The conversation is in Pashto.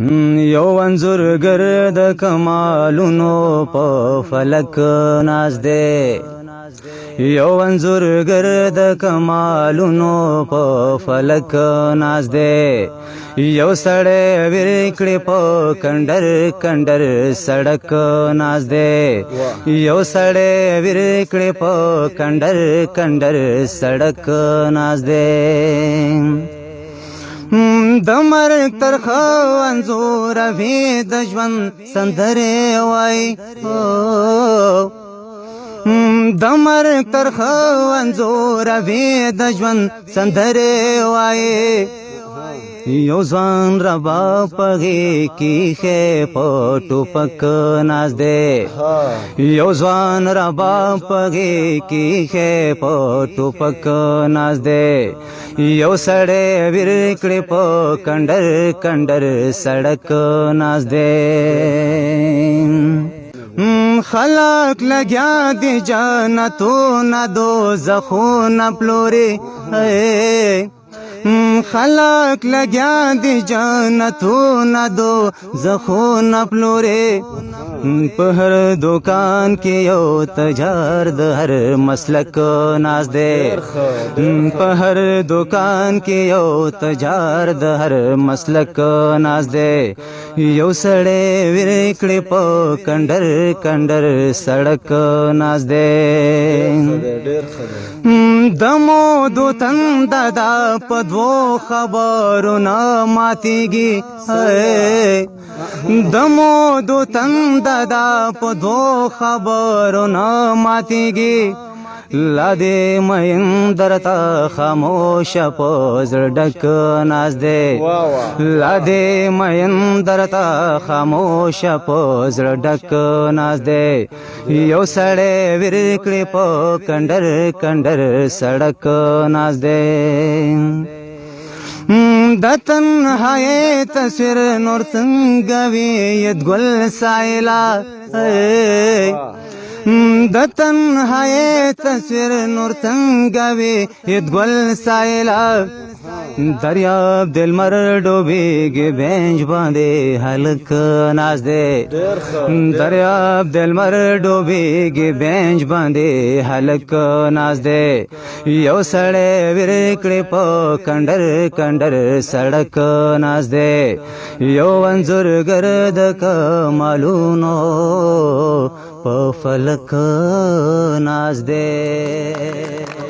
یو انځورګر د کمالونو په فلک ناز دی یو انځورګر د کمالونو په فلک ناز دی یو سړی ورکړي په کندر کندر سړک ناز دی یو سړی ورکړي په کندر کندر سړک ناز دی د مرګ ترخه انځوروي د ژوند سندرې وایي د مرګ ترخه انځوروي د ژوند سندرې وایي یو ځوان ربا پغې کیښې په ټوپک ناز دی یو ځوان ربا پغې کیښې په ټوپک ناز دی یو سړی ورکړي په کندر کندر سړک ناز دی خلق لګیا دی جنتونه دوزخونه پلوري خلق لګیا دی جنتونه دوزخونه پلوري په هر دکان کې یو تجار د هر مسلک ناز دی په هر دکان کې یو تجار د هر مسلک ناز دی یو سړی ورکړي په کندر کندر سړک ناز دی د مودو تند دا په دوو خبرونه ماتېږي د مودو تند دا په دوو خبرونه ماتېږي لا دې مین درته خاموشه په زړه ډک ناز دی لا دې مین درته خاموشه په زړه ډک ناز دی یو سړی ورکړي په کندر کندر سړک ناز دی د تنهایی تصویر نور څنګه وي ید ګل سایلا د تنهایی تصویر نور څنګه وي ید ګل سایلا دریاب دلمر ډوبېږي بینج باندې هلک ناز دی دریاب دلمر ډوبېږي بینج باندې هلک ناز دی یو سړی ورکړي په کندر کندر سړک ناز دی یو انځورګر د کمالونو په فلک ناز دی